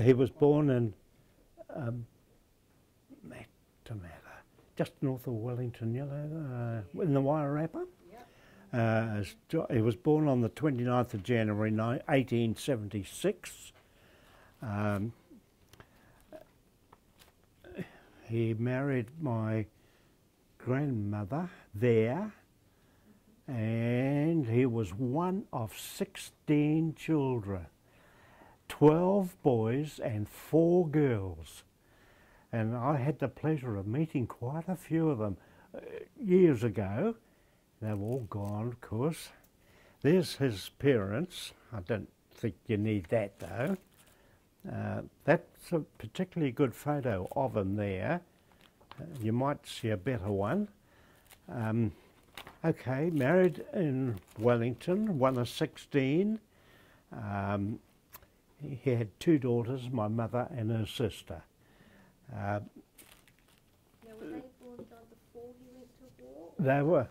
He was born in just north of Wellington, in the Wairarapa. He was born on the 29th of January 1876. He married my grandmother there, and he was one of 16 children, 12 boys and 4 girls. And I had the pleasure of meeting quite a few of them years ago. They've all gone, of course. There's his parents. I don't think you need that, though. That's a particularly good photo of him there. You might see a better one. Okay, married in Wellington, one of 16. He had 2 daughters, my mother and her sister. Now, were they born before he went to war?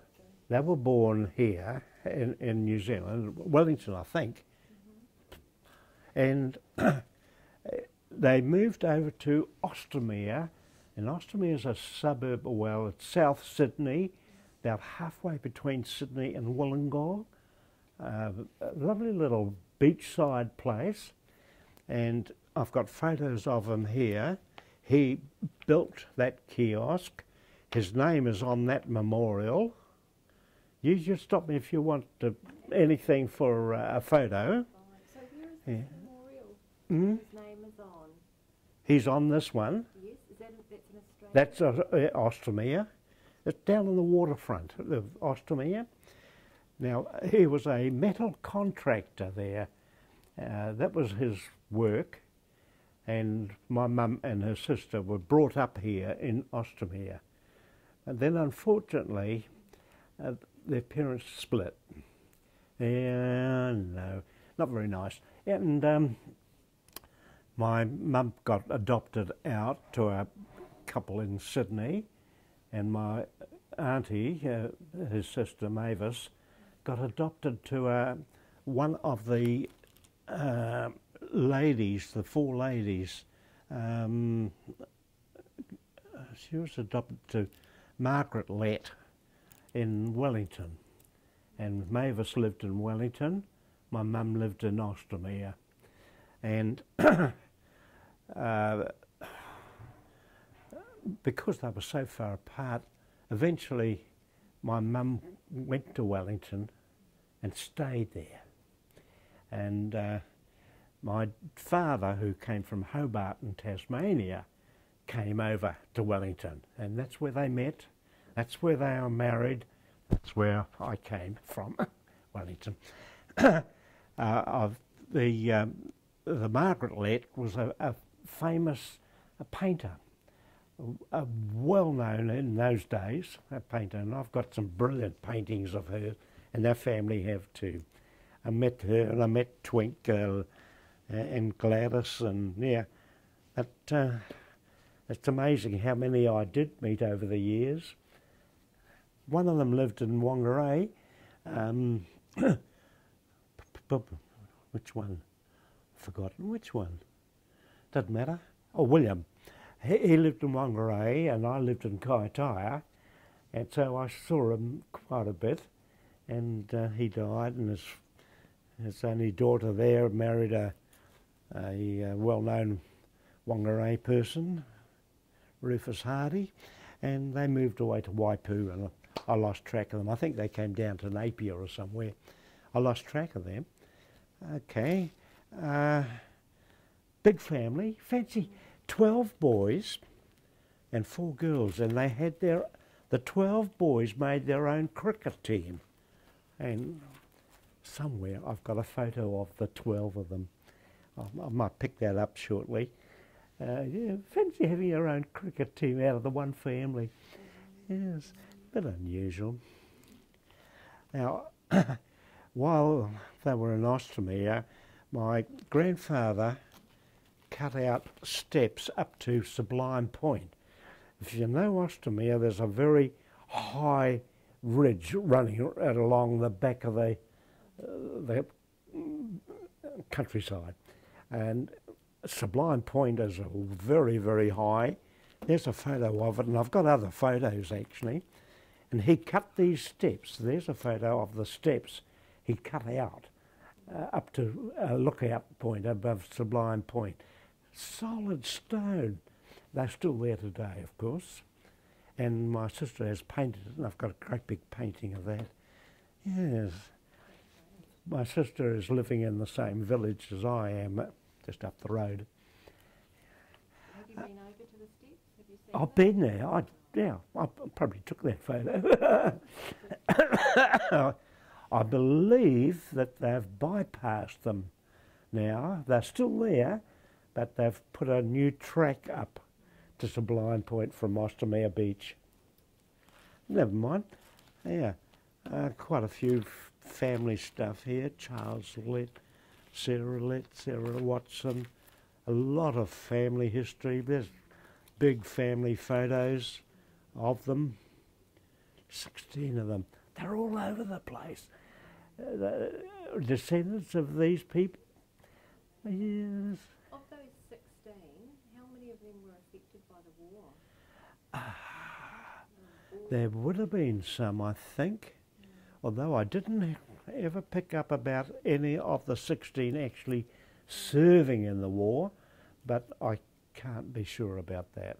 They were born here in New Zealand, Wellington, I think. And they moved over to Ostermere, and Ostermere is a suburb, well, it's South Sydney, about halfway between Sydney and Wollongong. A lovely little beachside place, and I've got photos of him here. He built that kiosk. His name is on that memorial. You just stop me if you want anything for a photo. So here is the memorial. His name is on. He's on this one. Yes, that's in Australia? That's Ostermere. It's down on the waterfront of Ostermere. Now, he was a metal contractor there. That was his work. And my mum and her sister were brought up here in Ostermere. And then, unfortunately, their parents split. No, not very nice. And my mum got adopted out to a couple in Sydney, and my auntie, his sister Mavis, got adopted to one of the ladies, the 4 ladies. She was adopted to Margaret Lett in Wellington, and Mavis lived in Wellington. My mum lived in Ostermere, and because they were so far apart, eventually my mum went to Wellington and stayed there. And my father, who came from Hobart in Tasmania, came over to Wellington, and that's where they met. That's where they are married. That's where I came from, Wellington. The Margaret Lett was a famous painter, well-known in those days, a painter, and I've got some brilliant paintings of her, and their family have too. I met her, and I met Twinkle and Gladys, and yeah, it's amazing how many I did meet over the years. One of them lived in Whangarei. Which one? Forgotten which one. Doesn't matter. Oh, William. He lived in Whangarei, and I lived in Kaitaia, and so I saw him quite a bit. And he died, and his only daughter there married a well-known Whangarei person, Rufus Hardy, and they moved away to Waipu, and I lost track of them. I think they came down to Napier or somewhere. I lost track of them. Okay, big family, fancy 12 boys and 4 girls, and they had the 12 boys made their own cricket team, and somewhere I've got a photo of the 12 of them. I might pick that up shortly. Yeah, fancy having your own cricket team out of the one family. Yes, a bit unusual. Now, while they were in Ostermere, my grandfather cut out steps up to Sublime Point. If you know Ostermere, there's a very high ridge running along the back of the countryside, and Sublime Point is very, very high. There's a photo of it, and I've got other photos actually. And he cut these steps. There's a photo of the steps he cut out up to a lookout point above Sublime Point. Solid stone. They're still there today, of course. And my sister has painted it, and I've got a great big painting of that. Yes. My sister is living in the same village as I am, just up the road. Have you been over to the steps? Have you seen I've them? been there. I probably took that photo. I believe that they've bypassed them now. They're still there, but they've put a new track up to Sublime Point from Ostermere Beach. Never mind. Yeah, quite a few family stuff here. Charles Lett, Sarah Watson. A lot of family history. There's big family photos of them. 16 of them. They're all over the place. The descendants of these people. Yes. Of those 16, how many of them were affected by the war? There would have been some, I think, although I didn't ever pick up about any of the 16 actually serving in the war, but I can't be sure about that.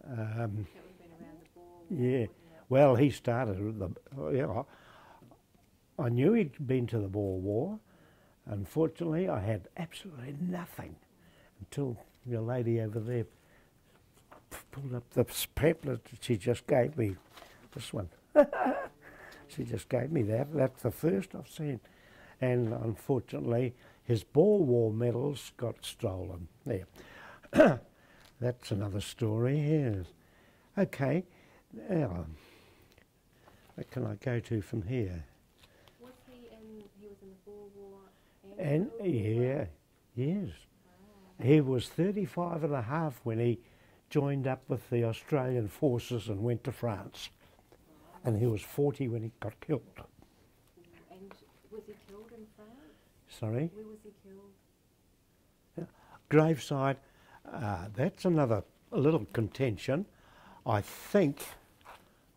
That would have been around the Boer War, Yeah, wouldn't it? well, he started the. Yeah, I knew he'd been to the Boer War. Unfortunately, I had absolutely nothing until your lady over there pulled up the pamphlet that she just gave me. This one. She just gave me that. That's the first I've seen. And unfortunately, his Boer War medals got stolen. There. That's another story. Yes. Okay. Now, where can I go to from here? Was he was in the Boer War And World War? yeah, yes. Wow. He was 35 and a half when he joined up with the Australian forces and went to France. And he was 40 when he got killed. And was he killed in France? Sorry? Where was he killed? Graveside, that's another little contention. I think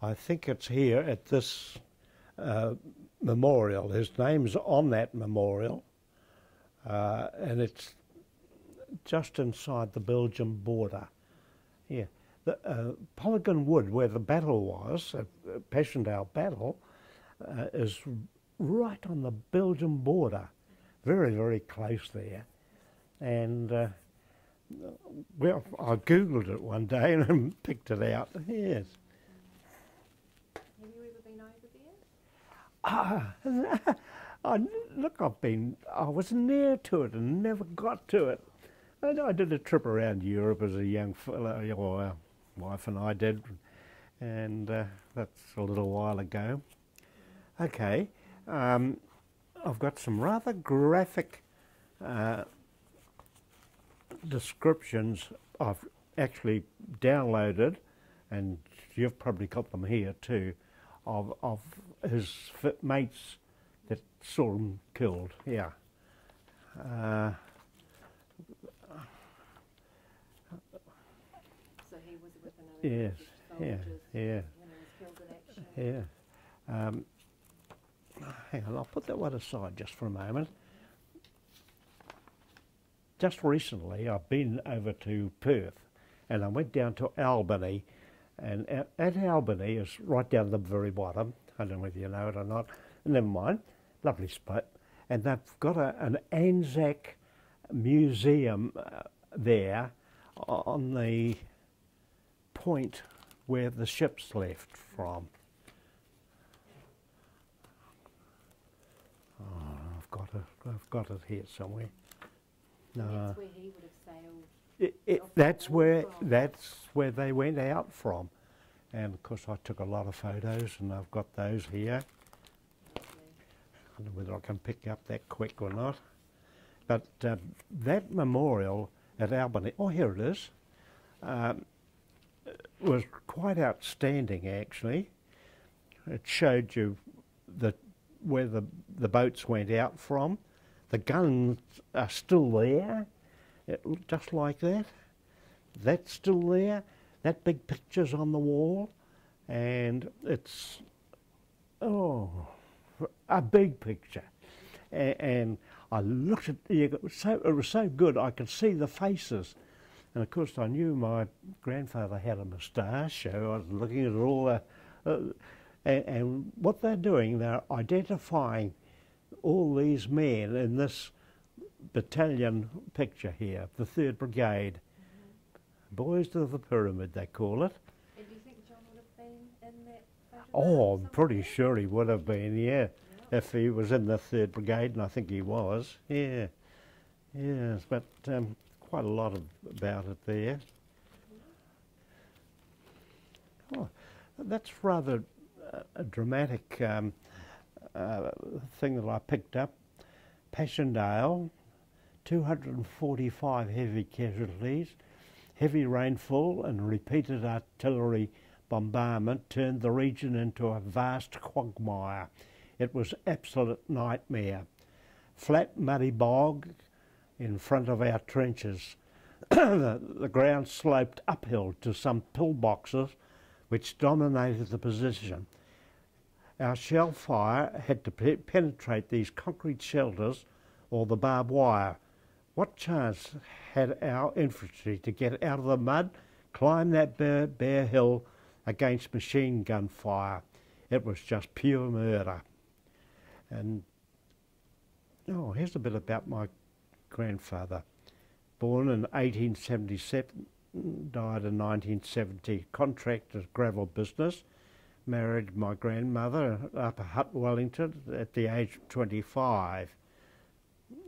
it's here at this memorial. His name's on that memorial, and it's just inside the Belgium border. Yeah, the Polygon Wood, where the battle was, Passchendaele battle, is right on the Belgium border, very, very close there. And well, I googled it one day and picked it out. Yes. Have you ever been over there? Look, I was near to it and never got to it. I did a trip around Europe as a young fellow, or our wife and I did, and that's a little while ago. Okay, I've got some rather graphic descriptions I've actually downloaded, and you've probably got them here too, of his mates that saw him killed. Yeah. So he was with another Yes. British Yeah. soldiers Yeah. when he was killed in action. Yeah. Hang on, I'll put that one aside just for a moment. Just recently, I've been over to Perth, and I went down to Albany, and at Albany is right down the very bottom. I don't know whether you know it or not. Never mind. Lovely spot. And they've got an Anzac museum there on the point where the ships left from. Oh, I've got it here somewhere. And No. that's where he would have sailed. That's from. where they went out from, and of course I took a lot of photos, and I've got those here. I don't know whether I can pick up that quick or not, but that memorial at Albany, oh here it is, was quite outstanding actually. It showed you where the boats went out from. The guns are still there. just like that. That's still there. That big picture's on the wall, and it's, oh, a big picture. And I looked at it was so good I could see the faces. And of course I knew my grandfather had a moustache, so I was looking at all and what they're doing, they're identifying all these men in this battalion picture here, the 3rd Brigade. Boys of the Pyramid, they call it. And do you think John would have been in that photograph? Oh, I'm pretty sure he would have been, yeah. If he was in the 3rd Brigade, and I think he was, yeah. Yes, but quite a lot about it there. Oh, that's rather a dramatic thing that I picked up. Passchendaele, 245 heavy casualties. Heavy rainfall and repeated artillery bombardment turned the region into a vast quagmire. It was absolute nightmare. Flat muddy bog in front of our trenches. The ground sloped uphill to some pillboxes which dominated the position. Our shell fire had to penetrate these concrete shelters or the barbed wire. What chance had our infantry to get out of the mud, climb that bare hill against machine gun fire? It was just pure murder. And, oh, here's a bit about my grandfather. Born in 1877, died in 1970, contractor gravel business, married my grandmother at Upper Hutt, Wellington at the age of 25.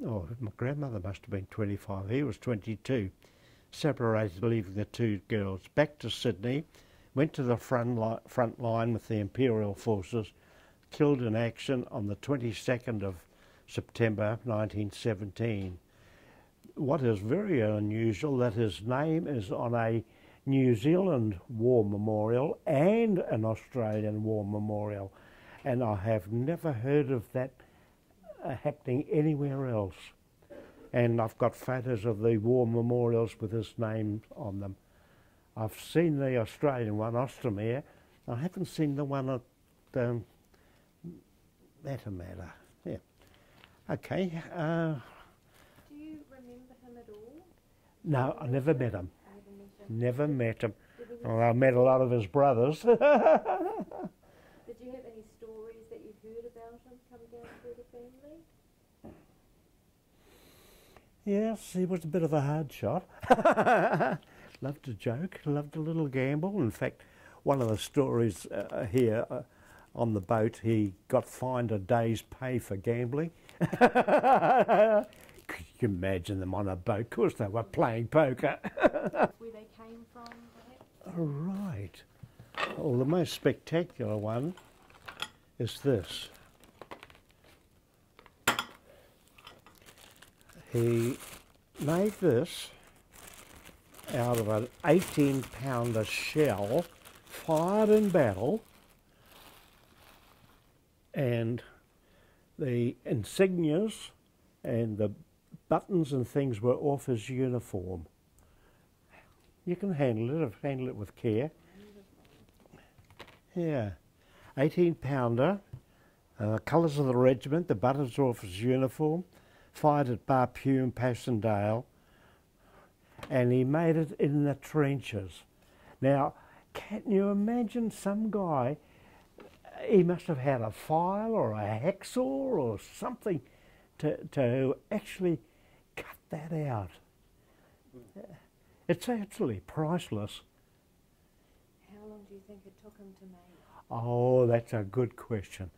Oh, my grandmother must have been 25, he was 22. Separated, leaving the 2 girls. Back to Sydney, went to the front line with the Imperial Forces, killed in action on the 22nd of September 1917. What is very unusual, that his name is on a New Zealand War Memorial and an Australian War Memorial, and I have never heard of that happening anywhere else. And I've got photos of the war memorials with his name on them. I've seen the Australian one, Ostermeer. I haven't seen the one at Matamata. Yeah. Okay. Do you remember him at all? No, I never met him. Never met him. Well, I met a lot of his brothers. Did you have any stories that you've heard about him come down through the family? Yes, he was a bit of a hard shot. Loved to joke, loved a little gamble. In fact, one of the stories here on the boat, he got fined a day's pay for gambling. Could you imagine them on a boat? Of course they were playing poker. Where they came from, perhaps? Right. Well, the most spectacular one is this. He made this out of an 18-pounder shell fired in battle, and the insignias and the buttons and things were off his uniform. You can handle it with care. Yeah, 18-pounder, colours of the regiment, the buttons off his uniform, fired at Barpume, Passchendaele, and he made it in the trenches. Now, can you imagine some guy, he must have had a file or a hacksaw or something to actually cut that out. It's absolutely priceless. How long do you think it took him to make? Oh, that's a good question.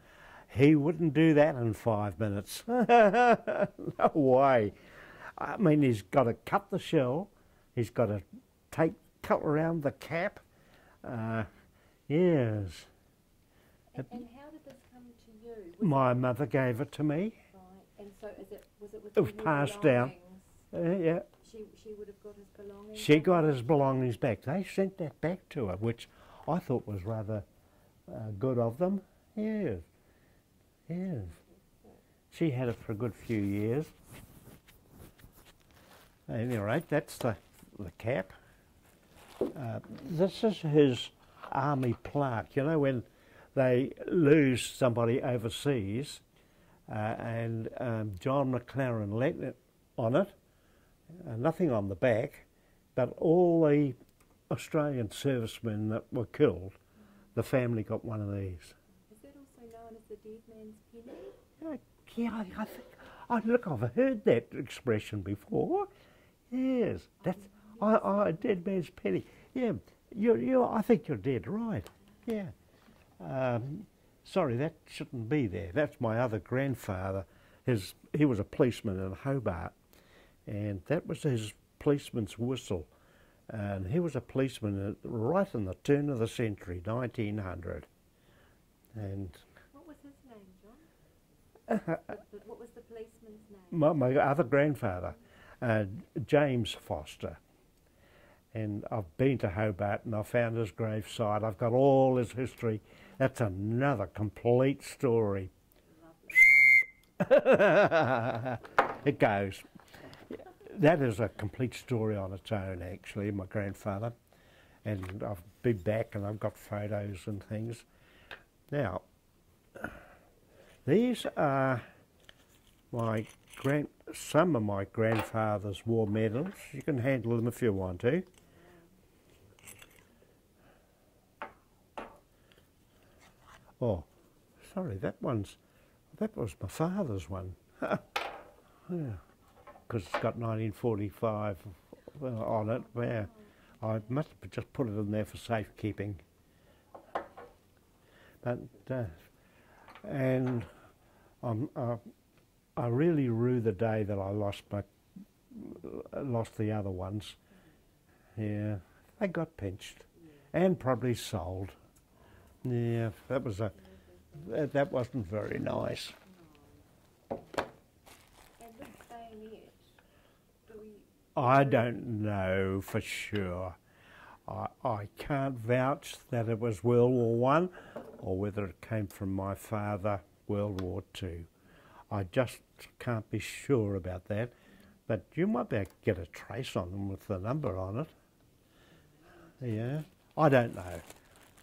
He wouldn't do that in 5 minutes. No way. I mean, he's got to cut the shell. He's got to cut around the cap. Yes. And how did this come to you? My mother gave it to me. Right. And so was it with It was passed down. Yeah. She would have got his belongings? She got his belongings back. They sent that back to her, which I thought was rather good of them. Yes. Yes. She had it for a good few years. At any rate, that's the cap. This is his army plaque. You know, when they lose somebody overseas, and John McLaren Lett on it, nothing on the back, but all the Australian servicemen that were killed, the family got one of these. Is that also known as the dead man's penny? Yeah, I think. Oh, look, I've heard that expression before. Yes, that's dead man's penny. Yeah, I think you're dead right. Yeah. Sorry, that shouldn't be there. That's my other grandfather. He was a policeman in Hobart, and that was his policeman's whistle. And he was a policeman right in the turn of the century, 1900. And what was his name, John? What was the policeman's name? my other grandfather, James Foster. And I've been to Hobart and I found his gravesite. I've got all his history. That's another complete story. It goes. That is a complete story on its own, actually, my grandfather. And I've been back and I've got photos and things. Now, these are some of my grandfather's war medals. You can handle them if you want to. Oh, sorry, that was my father's one. Yeah, because it's got 1945 on it. Yeah, I must have just put it in there for safekeeping. But and I really rue the day that I lost the other ones. Yeah, they got pinched and probably sold. Yeah, that wasn't very nice. And this bayonet, I don't know for sure. I can't vouch that it was World War One or whether it came from my father, World War Two. I just can't be sure about that. But you might be able to get a trace on them with the number on it. Yeah, I don't know.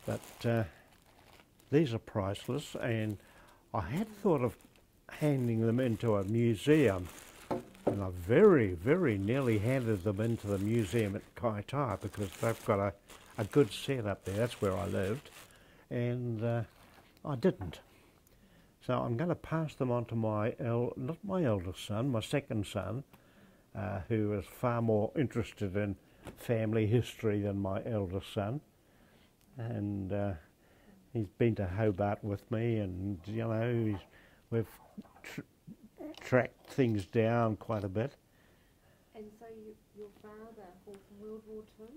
But these are priceless, and I had thought of handing them into a museum, and I very, very nearly handed them into the museum at Kaitaia because they've got a good set up there. That's where I lived, and I didn't. So I'm going to pass them on to not my eldest son, my second son, who is far more interested in family history than my eldest son, and he's been to Hobart with me, and you know we've tracked things down quite a bit. And so your father fought in World War II?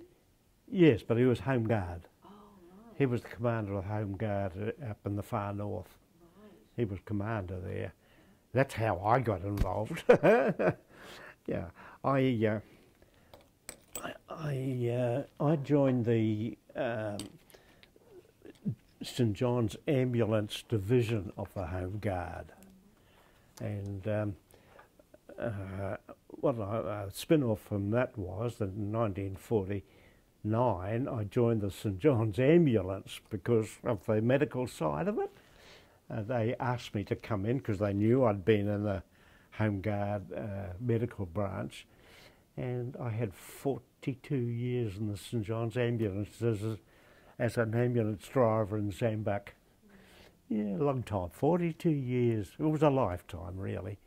Yes, but he was Home Guard. Oh, right. He was the commander of the Home Guard up in the far north. Right. He was commander there. That's how I got involved. Yeah, I joined the St John's Ambulance Division of the Home Guard, and what a spin-off from that was that in 1949 I joined the St John's Ambulance because of the medical side of it. They asked me to come in because they knew I'd been in the Home Guard medical branch, and I had 42 years in the St John's Ambulance as an ambulance driver in Zambuk. Yeah, a long time, 42 years. It was a lifetime, really.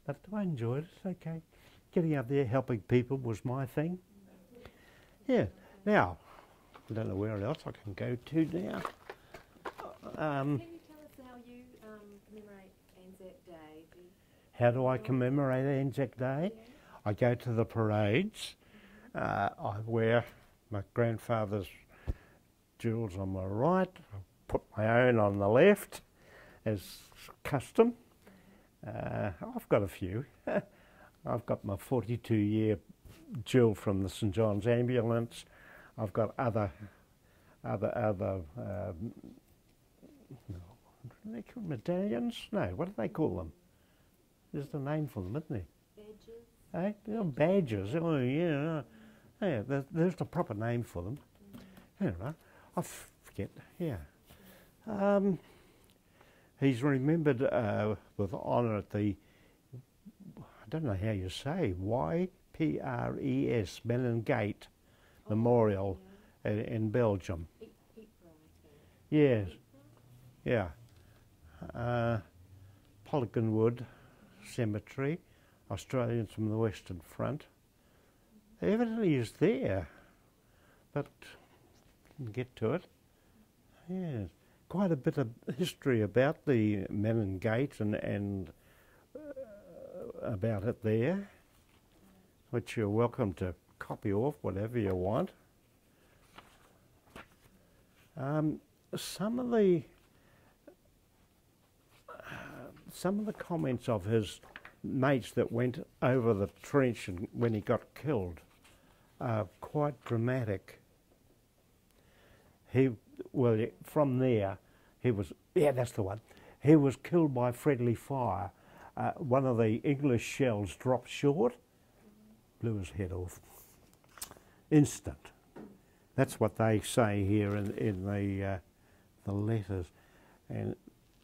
But I enjoyed it, okay. Getting up there, helping people was my thing. Yeah, now, I don't know where else I can go to now. Can you tell us how you commemorate Anzac Day? How do I commemorate Anzac Day? Yeah. I go to the parades. I wear my grandfather's jewels on my right, I put my own on the left as custom. I've got a few. I've got my 42-year jewel from the St John's Ambulance. I've got other they call medallions? No, what do they call them? There's a name for them, isn't there? Badges? Eh? They're badgers. Oh, yeah. Yeah, there's the proper name for them. Anyway, I forget. Yeah. He's remembered with honour at the, I don't know how you say, YPRES Menin Gate Memorial in Belgium. Yes. Yeah. Polygonwood Cemetery, Australians from the Western Front. Evidently is there, but didn't get to it. Yes. Quite a bit of history about the Menin Gate and about it there, which you're welcome to copy off whatever you want. Some of the comments of his mates that went over the trench and when he got killed are quite dramatic. From there, he was, that's the one. He was killed by friendly fire. One of the English shells dropped short, blew his head off. Instant. That's what they say here in the letters. And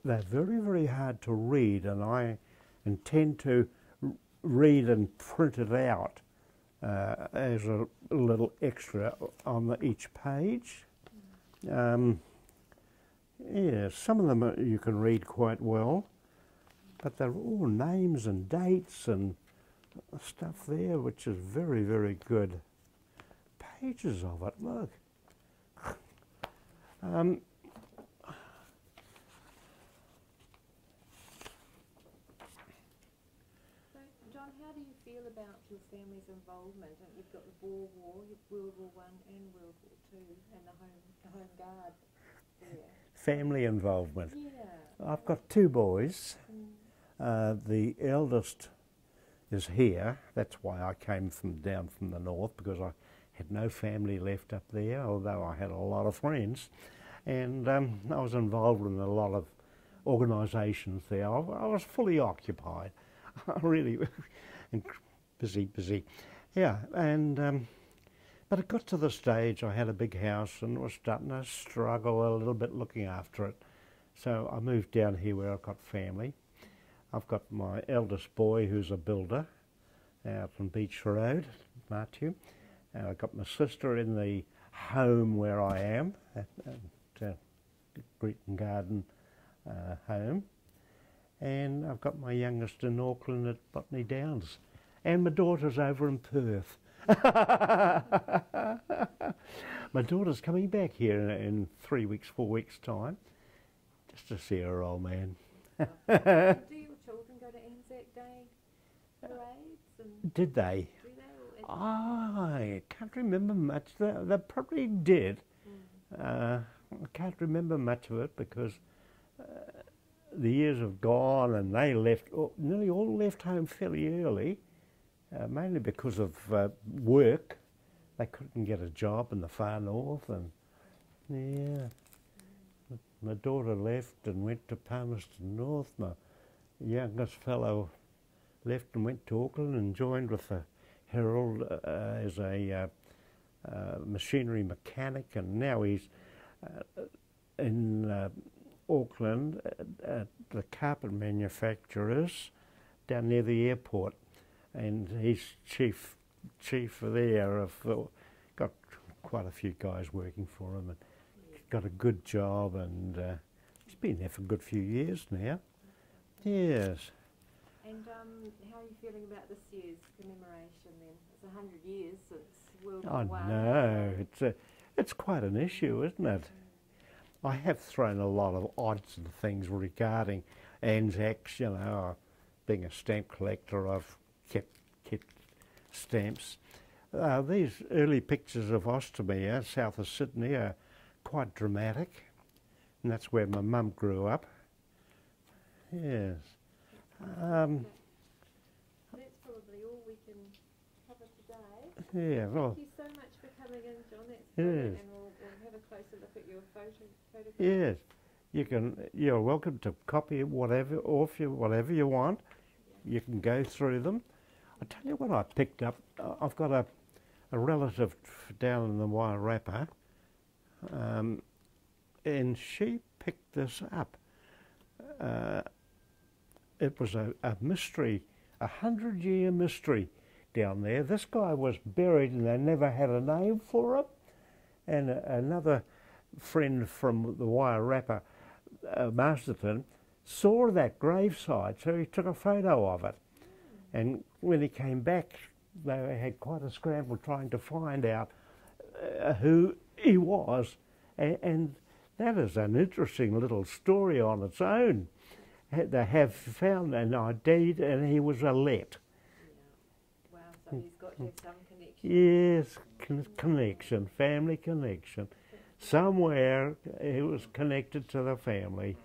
they're very, very hard to read, and I intend to read and print it out as a little extra on each page. Yeah, some of them you can read quite well, but they're all names and dates and stuff there, which is very, very good. Pages of it, look. John, how do you feel about your family's involvement? You've got the Boer War, World War I and World War II, and the Home Guard there. Family involvement. Yeah. I've got two boys. The eldest is here. That's why I came down from the north, because I had no family left up there, although I had a lot of friends. And I was involved in a lot of organisations there. I was fully occupied. Really busy. Yeah, and but it got to the stage I had a big house and was starting to struggle a little bit looking after it. So I moved down here where I've got family. I've got my eldest boy who's a builder out on Beach Road, Matthew. And I've got my sister in the home where I am, at Breton Garden home. And I've got my youngest in Auckland at Botany Downs. And my daughter's over in Perth. My daughter's coming back here in 3 weeks, 4 weeks' time, just to see her old man. Do your children go to Anzac Day parades? Did they? Do they? I can't remember much. They probably did. I can't remember much of it because the years have gone and they left, nearly all left home fairly early, mainly because of work. They couldn't get a job in the far north, and yeah. My daughter left and went to Palmerston North. My youngest fellow left and went to Auckland and joined with the Herald as a machinery mechanic, and now he's in Auckland at the carpet manufacturers down near the airport, and he's chief there. Got quite a few guys working for him, and got a good job, and he's been there for a good few years now. Yes. And how are you feeling about this year's commemoration then? It's 100 years since World War I. No, it's quite an issue, isn't it? I have thrown a lot of odds and things regarding Anzacs, you know. Being a stamp collector, I've kept stamps. These early pictures of Ostermere, south of Sydney, are quite dramatic, and that's where my mum grew up. Yes. That's probably all we can cover today. Yeah, well, thank you so much for coming in, John. That's brilliant, yes. and we'll have a closer look at your photograph. Yes, you're welcome to copy whatever you want. You can go through them. I tell you what I picked up. I've got a relative down in the Wairarapa, and she picked this up. It was a mystery, 100-year mystery down there. This guy was buried and they never had a name for him. And another friend from the Wairarapa, Masterton, saw that gravesite, so he took a photo of it. And when he came back, they had quite a scramble trying to find out who he was. And that is an interesting little story on its own. They have found an ID, and he was a Lett. Yeah. Wow, so he's got to have some connection. Yes, connection, family connection. Somewhere he was connected to the family.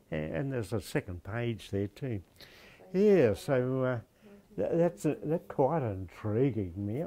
And there's a second page there too. Yeah, so that's quite intriguing me.